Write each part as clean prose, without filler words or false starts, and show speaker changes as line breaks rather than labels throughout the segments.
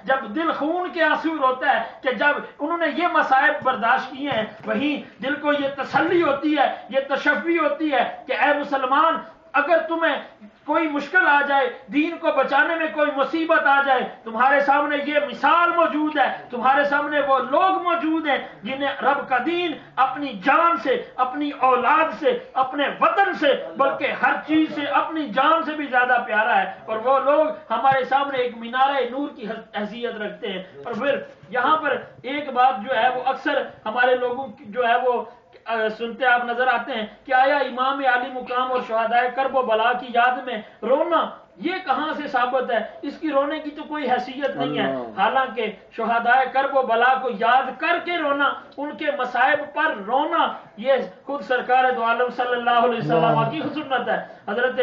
جب دل خون کے آنسو روتا ہے کہ جب انہوں نے یہ مصائب برداشت کیے ہیں، وہیں دل کو یہ تسلی ہوتی ہے، یہ تشفی ہوتی ہے کہ اے مسلمان، اگر تمہیں کوئی مشکل آ جائے، دین کو بچانے میں کوئی مصیبت آ جائے، تمہارے سامنے یہ مثال موجود ہے، تمہارے سامنے وہ لوگ موجود ہیں جنہیں رب کا دین اپنی جان سے، اپنی اولاد سے، اپنے وطن سے، بلکہ ہر چیز سے، اپنی جان سے بھی زیادہ پیارا ہے، اور وہ لوگ ہمارے سامنے ایک مینارہ نور کی حیثیت رکھتے ہیں۔ اور پھر یہاں پر ایک بات جو ہے وہ اکثر ہمارے لوگوں کی جو ہے وہ سنتے آپ نظر آتے ہیں کہ آیا امام عالی مقام اور شہدائے کرب و بلا کی یاد میں رونا یہ کہاں سے ثابت ہے؟ اس کی رونے کی تو کوئی حیثیت نہیں ہے، حالانکہ شہدائے کرب و بلا کو یاد کر کے رونا، ان کے مصائب پر رونا، یہ خود سرکار دو عالم صلی اللہ علیہ وسلم کی سنت ہے۔ حضرت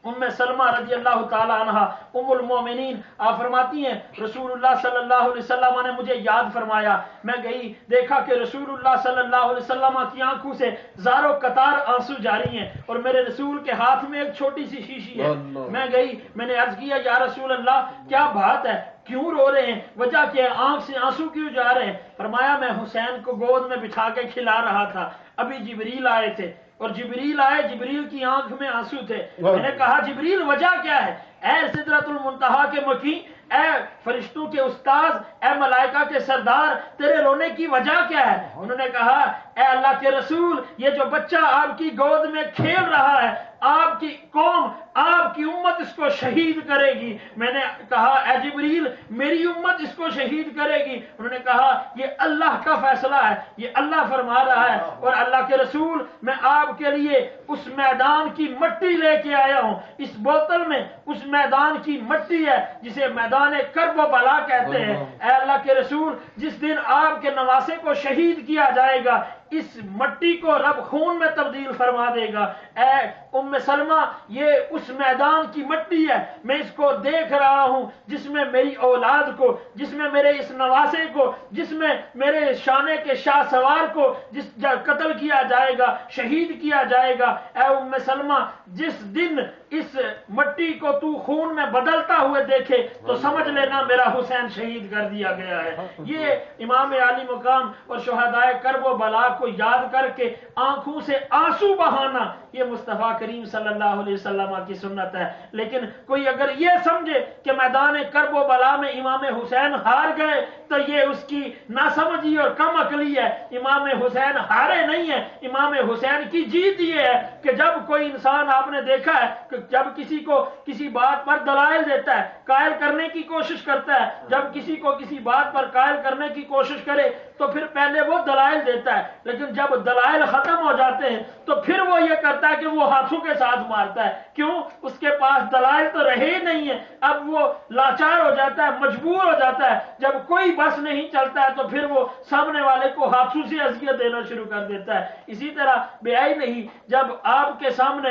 ام سلمہ رضی اللہ تعالی عنہ ام المومنین آپ فرماتی ہیں رسول اللہ صلی اللہ علیہ وسلم نے مجھے یاد فرمایا، میں گئی دیکھا کہ رسول اللہ صلی اللہ علیہ وسلم کی آنکھوں سے زارو قطار آنسو جاری ہیں، اور میرے رسول کے ہاتھ میں ایک چھوٹی سی شیشی ہے۔ میں گئی، میں نے عرض کیا یا رسول اللہ کیا بات ہے، کیوں رو رہے ہیں، وجہ کیا ہے، آنکھ سے آنسو کیوں جا رہے ہیں؟ فرمایا میں حسین کو گود میں بٹھا کے کھلا رہا تھا، ابھی جبریل آئے تھے، اور جبریل آئے، جبریل کی آنکھ میں آنسو تھے۔ میں نے کہا جبریل وجہ کیا ہے؟ اے سدرۃ المنتہا کے مکی، اے فرشتوں کے استاذ، اے ملائکہ کے سردار، تیرے رونے کی وجہ کیا ہے؟ انہوں نے کہا اے اللہ کے رسول، یہ جو بچہ آپ کی گود میں کھیل رہا ہے، آپ کی قوم، آپ کی امت اس کو شہید کرے گی۔ میں نے کہا اے جبریل میری امت اس کو شہید کرے گی؟ انہوں نے کہا یہ اللہ کا فیصلہ ہے، یہ اللہ فرما رہا ہے، اور اللہ کے رسول میں آپ کے لیے اس میدان کی مٹی لے کے آیا ہوں، اس بوتل میں اس میدان کی مٹی ہے جسے میدان کرب و بلا کہتے ہیں۔ اے اللہ کے رسول جس دن آپ کے نواسے کو شہید کیا جائے گا، اس مٹی کو رب خون میں تبدیل فرما دے گا۔ اے ام سلمہ یہ اس میدان کی مٹی ہے، میں اس کو دیکھ رہا ہوں جس میں میری اولاد کو، جس میں میرے اس نواسے کو، جس میں میرے شانے کے شاہ سوار کو جس قتل کیا جائے گا، شہید کیا جائے گا۔ اے ام سلمہ جس دن اس مٹی کو تو خون میں بدلتا ہوئے دیکھے تو سمجھ لینا میرا حسین شہید کر دیا گیا ہے۔ یہ امام عالی مقام اور شہدائے کرب و بلا کو یاد کر کے آنکھوں سے آنسو بہانا یہ مصطفیٰ کریم صلی اللہ علیہ وسلم کی سنت ہے۔ لیکن کوئی اگر یہ سمجھے کہ میدان کرب و بلا میں امام حسین ہار گئے تو یہ اس کی ناسمجھی اور کم عقلی ہے۔ امام حسین ہارے نہیں ہیں، امام حسین کی جیت یہ ہے کہ جب کوئی انسان آپ نے دیکھا ہے کہ جب کسی کو کسی بات پر دلائل دیتا ہے، قائل کرنے کی کوشش کرتا ہے، جب کسی کو کسی بات پر قائل کرنے کی کوشش کرے تو پھر پہلے وہ دلائل دیتا ہے، لیکن جب دلائل ختم ہو جاتے ہیں تو پھر وہ یہ کرتا ہے کہ وہ ہاتھوں کے ساتھ مارتا ہے۔ کیوں؟ اس کے پاس دلائل تو رہے ہی نہیں ہے، اب وہ لاچار ہو جاتا ہے، مجبور ہو جاتا ہے۔ جب کوئی بس نہیں چلتا ہے تو پھر وہ سامنے والے کو ہاتھوں سے اذیت دینا شروع کر دیتا ہے۔ اسی طرح بے آئی نہیں، جب آپ کے سامنے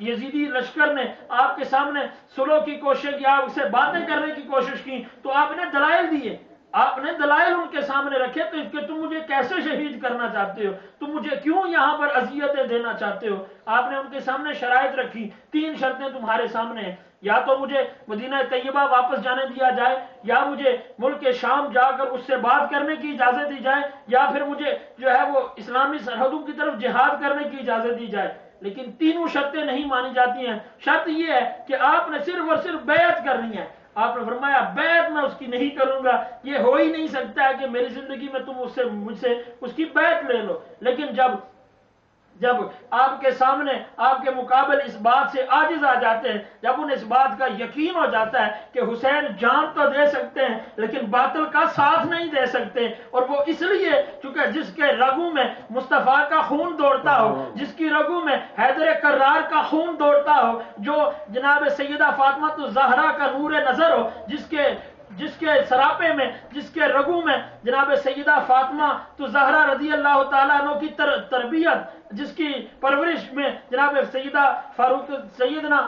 یزیدی لشکر نے آپ کے سامنے صلح کی کوشش کی، آپ سے باتیں کرنے کی کوشش کی تو آپ نے دلائل دیے، آپ نے دلائل ان کے سامنے رکھے تو کہ تم مجھے کیسے شہید کرنا چاہتے ہو، تم مجھے کیوں یہاں پر اذیتیں دینا چاہتے ہو۔ آپ نے ان کے سامنے شرائط رکھی، 3 شرطیں تمہارے سامنے ہیں، یا تو مجھے مدینہ طیبہ واپس جانے دیا جائے، یا مجھے ملک شام جا کر اس سے بات کرنے کی اجازت دی جائے، یا پھر مجھے جو ہے وہ اسلامی سرحدوں کی طرف جہاد کرنے کی اجازت دی جائے۔ لیکن تینوں شرطیں نہیں مانی جاتی ہیں۔ شرط یہ ہے کہ آپ نے صرف اور صرف بیعت کرنی ہے۔ آپ نے فرمایا بیعت میں اس کی نہیں کروں گا، یہ ہو ہی نہیں سکتا ہے کہ میری زندگی میں تم مجھ سے اس کی بیعت لے لو۔ لیکن جب آپ کے سامنے آپ کے مقابل اس بات سے عاجز آ جاتے ہیں، جب انہیں اس بات کا یقین ہو جاتا ہے کہ حسین جان تو دے سکتے ہیں لیکن باطل کا ساتھ نہیں دے سکتے، اور وہ اس لیے چونکہ جس کے رگوں میں مصطفیٰ کا خون دوڑتا ہو، جس کی رگوں میں حیدر کرار کا خون دوڑتا ہو، جو جناب سیدہ فاطمہ الزہرا کا نور نظر ہو، جس کے سراپے میں، جس کے رگوں میں جناب سیدہ فاطمہ تو زہرا رضی اللہ تعالیٰ عنہ کی تربیت، جس کی پرورش میں جناب سیدنا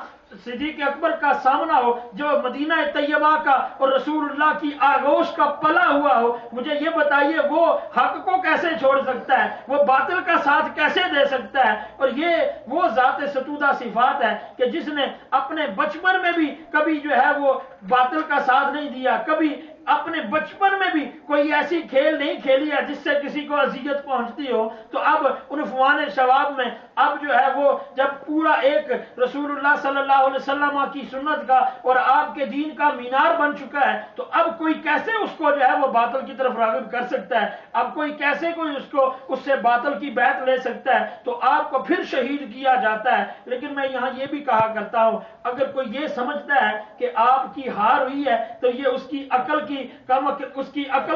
صدیق اکبر کا سامنا ہو، جو مدینہ طیبہ کا اور رسول اللہ کی آغوش کا پلا ہوا ہو، مجھے یہ بتائیے وہ حق کو کیسے چھوڑ سکتا ہے، وہ باطل کا ساتھ کیسے دے سکتا ہے؟ اور یہ وہ ذات ستودہ صفات ہے کہ جس نے اپنے بچپن میں بھی کبھی جو ہے وہ باطل کا ساتھ نہیں دیا، کبھی اپنے بچپن میں بھی کوئی ایسی کھیل نہیں کھیلی ہے جس سے کسی کو اذیت پہنچتی ہو، تو اب عنفوان شباب میں اب جو ہے وہ جب پورا ایک رسول اللہ صلی اللہ علیہ وسلم کی سنت کا اور آپ کے دین کا مینار بن چکا ہے، تو اب کوئی کیسے اس کو جو ہے وہ باطل کی طرف راغب کر سکتا ہے؟ اب کوئی کیسے کوئی اس سے باطل کی بیعت لے سکتا ہے؟ تو آپ کو پھر شہید کیا جاتا ہے۔ لیکن میں یہاں یہ بھی کہا کرتا ہوں، اگر کوئی یہ سمجھتا ہے کہ آپ کی ہار ہوئی ہے تو یہ اس کی عقل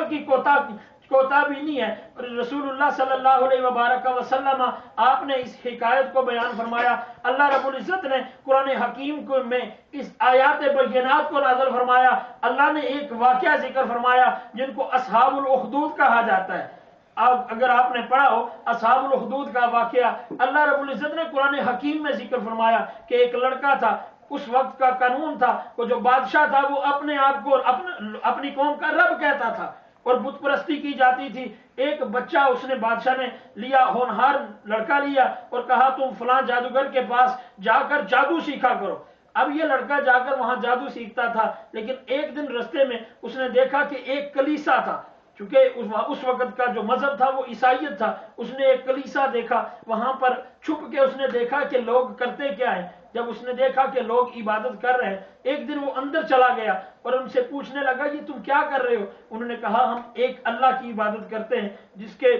کی کوتا بھی نہیں ہے۔ رسول اللہ صلی اللہ علیہ وبارک وسلم آپ نے اس حکایت کو بیان فرمایا۔ اللہ رب العزت نے قرآن حکیم میں اس آیات بینات کو نازل فرمایا۔ اللہ نے ایک واقعہ ذکر فرمایا جن کو اصحاب الاخدود کہا جاتا ہے۔ اگر آپ نے پڑھا ہو اصحاب الاخدود کا واقعہ، اللہ رب العزت نے قرآن حکیم میں ذکر فرمایا کہ ایک لڑکا تھا، اس وقت کا قانون تھا، وہ جو بادشاہ تھا وہ اپنے آپ کو اپنی قوم کا رب کہتا تھا اور بت پرستی کی جاتی تھی۔ ایک بچہ اس نے بادشاہ نے لیا، ہونہار لڑکا لیا اور کہا تم فلاں جادوگر کے پاس جا کر جادو سیکھا کرو۔ اب یہ لڑکا جا کر وہاں جادو سیکھتا تھا، لیکن ایک دن رستے میں اس نے دیکھا کہ ایک کلیسا تھا، چونکہ اس وقت کا جو مذہب تھا وہ عیسائیت تھا۔ اس نے ایک کلیسا دیکھا، وہاں پر چھپ کے اس نے دیکھا کہ لوگ کرتے کیا ہیں۔ جب اس نے دیکھا کہ لوگ عبادت کر رہے ہیں، ایک دن وہ اندر چلا گیا اور ان سے پوچھنے لگا یہ تم کیا کر رہے ہو؟ انہوں نے کہا ہم ایک اللہ کی عبادت کرتے ہیں جس کے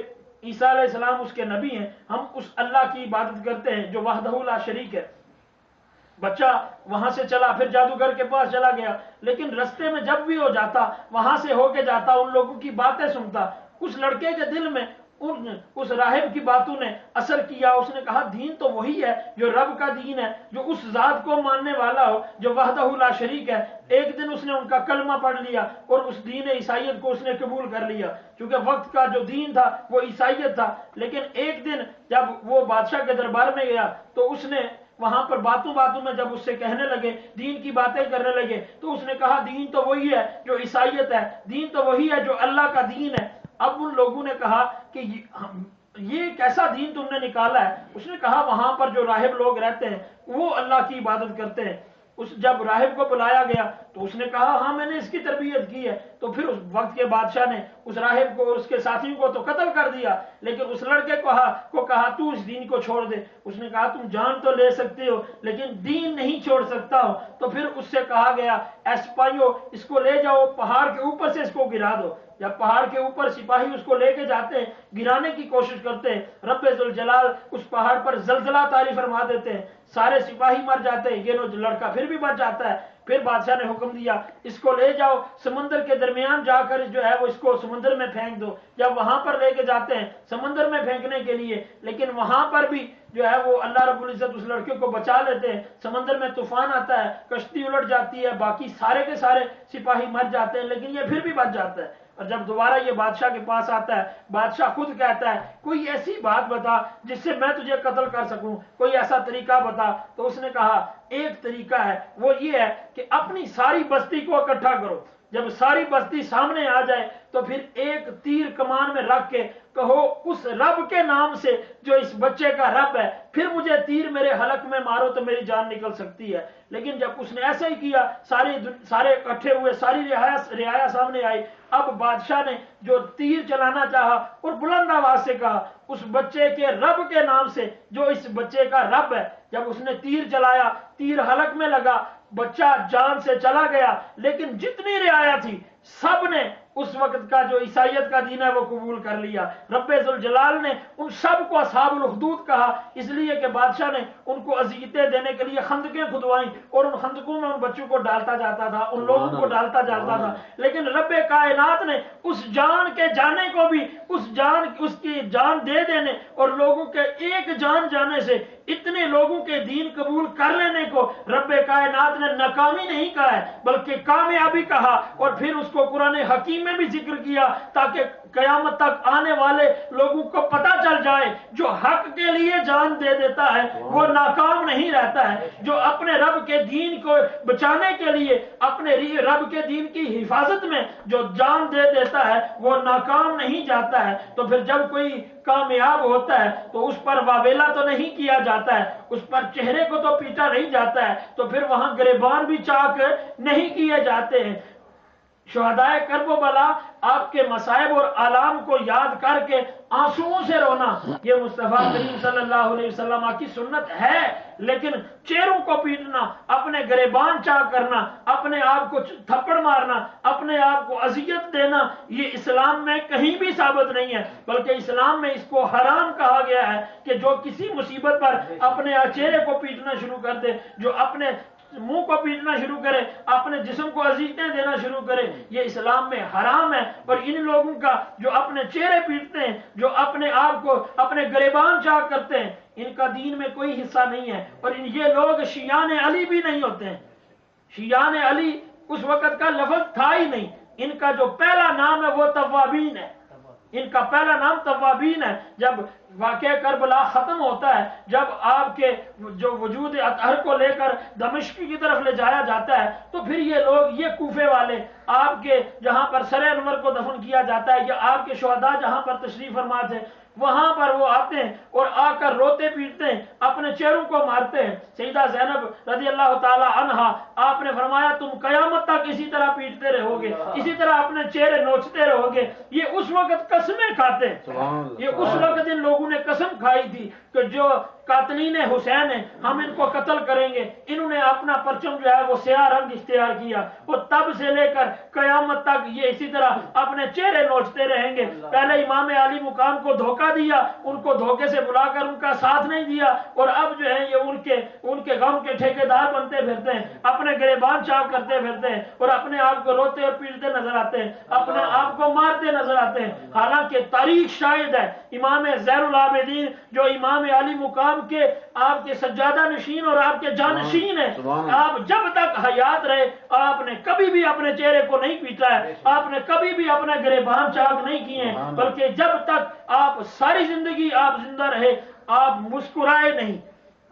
عیسیٰ علیہ السلام اس کے نبی ہیں، ہم اس اللہ کی عبادت کرتے ہیں جو وحدہ لا شریک ہے۔ بچہ وہاں سے چلا، پھر جادوگر کے پاس چلا گیا، لیکن رستے میں جب بھی ہو جاتا وہاں سے ہو کے جاتا، ان لوگوں کی باتیں سنتا۔ اس لڑکے کے دل میں اس راہب کی باتوں نے اثر کیا۔ اس نے کہا دین تو وہی ہے جو رب کا دین ہے، جو اس ذات کو ماننے والا ہو جو وحدہ لا شریک ہے۔ ایک دن اس نے ان کا کلمہ پڑھ لیا اور اس دین عیسائیت کو اس نے قبول کر لیا، کیونکہ وقت کا جو دین تھا وہ عیسائیت تھا۔ لیکن ایک دن جب وہ بادشاہ کے دربار میں گیا تو اس نے وہاں پر باتوں میں جب اس سے کہنے لگے، دین کی باتیں کرنے لگے، تو اس نے کہا دین تو وہی ہے جو عیسائیت ہے، دین تو وہی ہے جو اللہ کا دین ہے۔ اب ان لوگوں نے کہا کہ یہ کیسا دین تم نے نکالا ہے؟ اس نے کہا وہاں پر جو راہب لوگ رہتے ہیں وہ اللہ کی عبادت کرتے ہیں۔ جب راہب کو بلایا گیا تو اس نے کہا ہاں میں نے اس کی تربیت کی ہے۔ تو پھر اس وقت کے بادشاہ نے اس راہب کو اور اس کے ساتھیوں کو تو قتل کر دیا، لیکن اس لڑکے کو کہا تو اس دین کو چھوڑ دے۔ اس نے کہا تم جان تو لے سکتے ہو لیکن دین نہیں چھوڑ سکتا ہو۔ تو پھر اس سے کہا گیا اے سپاہیوں اس کو لے جاؤ، پہاڑ کے اوپر سے اس کو گرا دو۔ جب پہاڑ کے اوپر سپاہی اس کو لے کے جاتے ہیں، گرانے کی کوشش کرتے ہیں، رب ذوالجلال اس پہاڑ پر زلزلہ طاری فرما دیتے ہیں، سارے سپاہی مر جاتے ہیں، یہ لڑکا پھر بھی بچ جاتا ہے۔ پھر بادشاہ نے حکم دیا اس کو لے جاؤ سمندر کے درمیان جا کر جو ہے وہ اس کو سمندر میں پھینک دو۔ جب وہاں پر لے کے جاتے ہیں سمندر میں پھینکنے کے لیے، لیکن وہاں پر بھی جو ہے وہ اللہ رب العزت اس لڑکے کو بچا لیتے ہیں۔ سمندر میں طوفان آتا ہے، کشتی الٹ جاتی ہے، باقی سارے کے سارے سپاہی مر جاتے ہیں، لیکن یہ پھر بھی بچ جاتا ہے۔ اور جب دوبارہ یہ بادشاہ کے پاس آتا ہے، بادشاہ خود کہتا ہے کوئی ایسی بات بتا جس سے میں تجھے قتل کر سکوں، کوئی ایسا طریقہ بتا۔ تو اس نے کہا ایک طریقہ ہے، وہ یہ ہے کہ اپنی ساری بستی کو اکٹھا کرو، جب ساری بستی سامنے آ جائے تو پھر ایک تیر کمان میں رکھ کے کہو اس رب کے نام سے جو اس بچے کا رب ہے، پھر مجھے تیر میرے حلق میں مارو تو میری جان نکل سکتی ہے۔ لیکن جب اس نے ایسا ہی کیا، سارے اکٹھے ہوئے، ساری رعایا سامنے آئی۔ اب بادشاہ نے جو تیر چلانا چاہا اور بلند آواز سے کہا اس بچے کے رب کے نام سے جو اس بچے کا رب ہے۔ جب اس نے تیر چلایا، تیر حلق میں لگا، بچہ جان سے چلا گیا، لیکن جتنی رعایا تھی سب نے اس وقت کا جو عیسائیت کا دین ہے وہ قبول کر لیا۔ رب ذوالجلال نے ان سب کو اصحاب الاخدود کہا، اس لیے کہ بادشاہ نے ان کو اذیتیں دینے کے لیے خندقیں کھدوائیں اور ان خندقوں میں ان بچوں کو ڈالتا جاتا تھا، ان لوگوں کو ڈالتا جاتا تھا۔ لیکن رب کائنات نے اس جان کے جانے کو بھی اس کی جان دے دینے اور لوگوں کے ایک جان جانے سے اتنے لوگوں کے دین قبول کر لینے کو رب کائنات نے ناکامی نہیں کہا ہے بلکہ کامیابی کہا، اور پھر اس اس کو قرآن حکیم میں بھی ذکر کیا تاکہ قیامت تک آنے والے لوگوں کو پتہ چل جائے جو حق کے لیے جان دے دیتا ہے وہ ناکام نہیں رہتا ہے، جو اپنے رب کے دین کو بچانے کے لیے اپنے رب کے دین کی حفاظت میں جو جان دے دیتا ہے وہ ناکام نہیں جاتا ہے۔ تو پھر جب کوئی کامیاب ہوتا ہے تو اس پر واویلا تو نہیں کیا جاتا ہے، اس پر چہرے کو تو پیٹا نہیں جاتا ہے، تو پھر وہاں گریبان بھی چاک نہیں کیے جاتے ہیں۔ شہدائے کرب و بلا آپ کے مصائب اور آلام کو یاد کر کے آنسوؤں سے رونا، یہ مصطفیٰ کریم صلی اللہ علیہ وسلم کی سنت ہے، لیکن چہروں کو پیٹنا، اپنے گریبان چاک کرنا، اپنے آپ کو تھپڑ مارنا، اپنے آپ کو اذیت دینا، یہ اسلام میں کہیں بھی ثابت نہیں ہے، بلکہ اسلام میں اس کو حرام کہا گیا ہے کہ جو کسی مصیبت پر اپنے چہرے کو پیٹنا شروع کر دے، جو اپنے منہ کو پیٹنا شروع کرے، اپنے جسم کو اذیتیں دینا شروع کرے، یہ اسلام میں حرام ہے۔ اور ان لوگوں کا جو اپنے چہرے پیٹتے ہیں، جو اپنے آپ کو اپنے گریبان چاک کرتے ہیں، ان کا دین میں کوئی حصہ نہیں ہے، اور یہ لوگ شیعان علی بھی نہیں ہوتے ہیں۔ شیعان علی اس وقت کا لفظ تھا ہی نہیں، ان کا جو پہلا نام ہے وہ توابین ہے، ان کا پہلا نام توابین ہے۔ جب واقعہ کربلا ختم ہوتا ہے، جب آپ کے جو وجود اطہر کو لے کر دمشق کی طرف لے جایا جاتا ہے، تو پھر یہ لوگ، یہ کوفے والے، آپ کے جہاں پر سر انور کو دفن کیا جاتا ہے، یا آپ کے شہداء جہاں پر تشریف فرما تھے، وہاں پر وہ آتے ہیں اور آ کر روتے پیٹتے ہیں، اپنے چہروں کو مارتے ہیں۔ سیدہ زینب رضی اللہ تعالی عنہا، آپ نے فرمایا تم قیامت تک اسی طرح پیٹتے رہو گے، اسی طرح اپنے چہرے نوچتے رہو گے۔ یہ اس وقت قسمیں کھاتے ہیں، یہ اس وقت ان لوگوں نے قسم کھائی تھی کہ جو قاتلین حسین ہیں ہم ان کو قتل کریں گے۔ انہوں نے اپنا پرچم جو ہے وہ سیاہ رنگ اختیار کیا، وہ تب سے لے کر قیامت تک یہ اسی طرح اپنے چہرے نوچتے رہیں گے۔ پہلے امام علی مقام کو دھوکہ دیا، ان کو دھوکے سے بلا کر ان کا ساتھ نہیں دیا، اور اب جو ہے یہ ان کے غم کے ٹھیکیدار بنتے پھرتے ہیں، اپنے گریبان چاک کرتے پھرتے ہیں، اور اپنے آپ کو روتے اور پیٹتے نظر آتے ہیں، اپنے آپ کو مارتے نظر آتے ہیں۔ حالانکہ تاریخ شاہد ہے، امام زین العابدین جو امام علی مقام کے آپ کے سجادہ نشین اور آپ کے جانشین ہیں، آپ جب تک حیات رہے آپ نے کبھی بھی اپنے چہرے کو نہیں پیٹا ہے، آپ نے کبھی بھی اپنے گریبان چاک نہیں کیے ہیں، بلکہ جب تک آپ ساری زندگی آپ زندہ رہے آپ مسکرائے نہیں،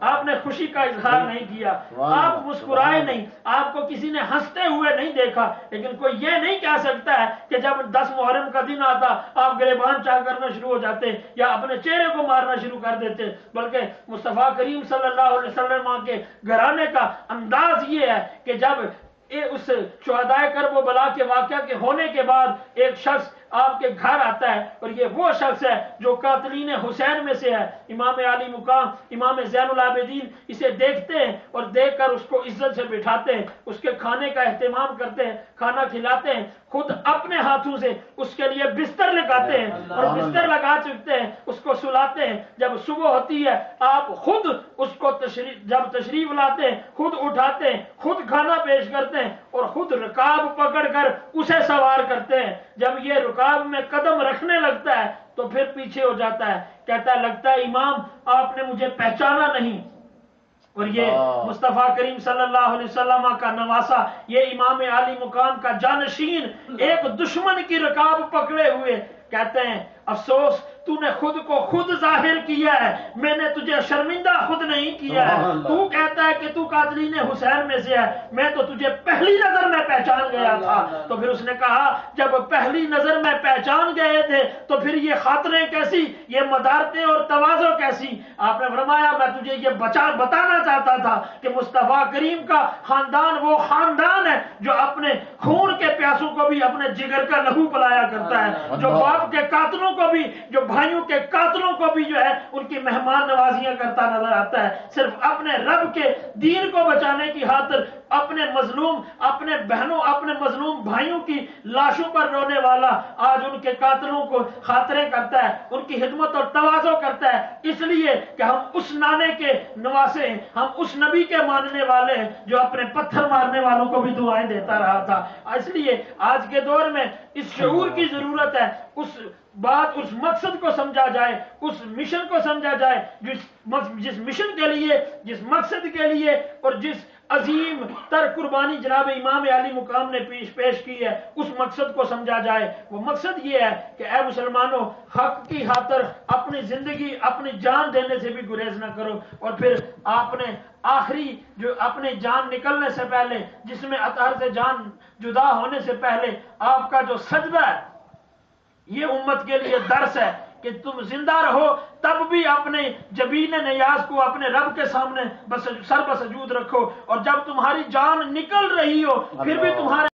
آپ نے خوشی کا اظہار نہیں کیا، آپ مسکرائے نہیں، آپ کو کسی نے ہنستے ہوئے نہیں دیکھا۔ لیکن کوئی یہ نہیں کہہ سکتا ہے کہ جب 10 محرم کا دن آتا آپ گریبان چاک کرنا شروع ہو جاتے یا اپنے چہرے کو مارنا شروع کر دیتے، بلکہ مصطفیٰ کریم صلی اللہ علیہ وسلم کے گھرانے کا انداز یہ ہے کہ جب اس شہدائے کرب و بلا کے واقعہ کے ہونے کے بعد ایک شخص آپ کے گھر آتا ہے، اور یہ وہ شخص ہے جو قاتلین حسین میں سے ہے، امام علی مقام امام زین العابدین اسے دیکھتے ہیں اور دیکھ کر اس کو عزت سے بٹھاتے ہیں، اس کے کھانے کا اہتمام کرتے ہیں، کھانا کھلاتے ہیں، خود اپنے ہاتھوں سے اس کے لیے بستر لگاتے ہیں، اور بستر لگا چکتے ہیں اس کو سلاتے ہیں۔ جب صبح ہوتی ہے آپ خود اس کو جب تشریف لاتے ہیں، خود اٹھاتے ہیں، خود کھانا پیش کرتے ہیں، اور خود رکاب پکڑ کر اسے سوار کرتے ہیں۔ جب یہ رکاب میں قدم رکھنے لگتا ہے تو پھر پیچھے ہو جاتا ہے، کہتا ہے لگتا ہے امام آپ نے مجھے پہچانا نہیں۔ اور یہ مصطفیٰ کریم صلی اللہ علیہ وسلم کا نواسا، یہ امام علی مقام کا جانشین، ایک دشمن کی رکاب پکڑے ہوئے کہتے ہیں افسوس تو نے خود کو خود ظاہر کیا ہے، میں نے تجھے شرمندہ خود نہیں کیا ہے۔ تو کہتا ہے کہ تو قاتلین حسین میں سے ہے، میں تو تجھے پہلی نظر میں پہچان گیا تھا۔ تو پھر اس نے کہا جب پہلی نظر میں پہچان گئے تھے تو پھر یہ خاطریں کیسی، یہ مدارتیں اور تواضع کیسی؟ آپ نے فرمایا میں تجھے یہ بتانا چاہتا تھا کہ مصطفیٰ کریم کا خاندان وہ خاندان ہے جو اپنے خون کے پیاسوں کو بھی اپنے جگر کا لہو پلایا کرتا ہے، جو باپ کے قاتلوں کو بھی، جو بھائیوں کے قاتلوں کو بھی جو ہے ان کی مہمان نوازیاں کرتا نظر آتا ہے، صرف اپنے رب کے دین کو بچانے کی خاطر اپنے مظلوم، اپنے بہنوں، اپنے مظلوم بھائیوں کی لاشوں پر رونے والا آج ان کے قاتلوں کو خاطریں کرتا ہے، ان کی خدمت اور تواضع کرتا ہے، اس لیے کہ ہم اس نانے کے نواسے ہیں، ہم اس نبی کے ماننے والے ہیں جو اپنے پتھر مارنے والوں کو بھی دعائیں دیتا رہا تھا۔ اس لیے آج کے دور میں اس شعور کی ضرورت ہے، اس مقصد کو سمجھا جائے، اس مشن کو سمجھا جائے، جس مشن کے لیے، جس مقصد کے لیے اور جس عظیم تر قربانی جناب امام علی مقام نے پیش کی ہے، اس مقصد کو سمجھا جائے۔ وہ مقصد یہ ہے کہ اے مسلمانوں، حق کی خاطر اپنی زندگی، اپنی جان دینے سے بھی گریز نہ کرو، اور پھر آپ نے آخری جو اپنی جان نکلنے سے پہلے، جس میں اطہر سے جان جدا ہونے سے پہلے آپ کا جو سجدہ ہے، یہ امت کے لیے درس ہے کہ تم زندہ رہو تب بھی اپنے جبین نیاز کو اپنے رب کے سامنے سر بسجود رکھو، اور جب تمہاری جان نکل رہی ہو پھر بھی تمہارے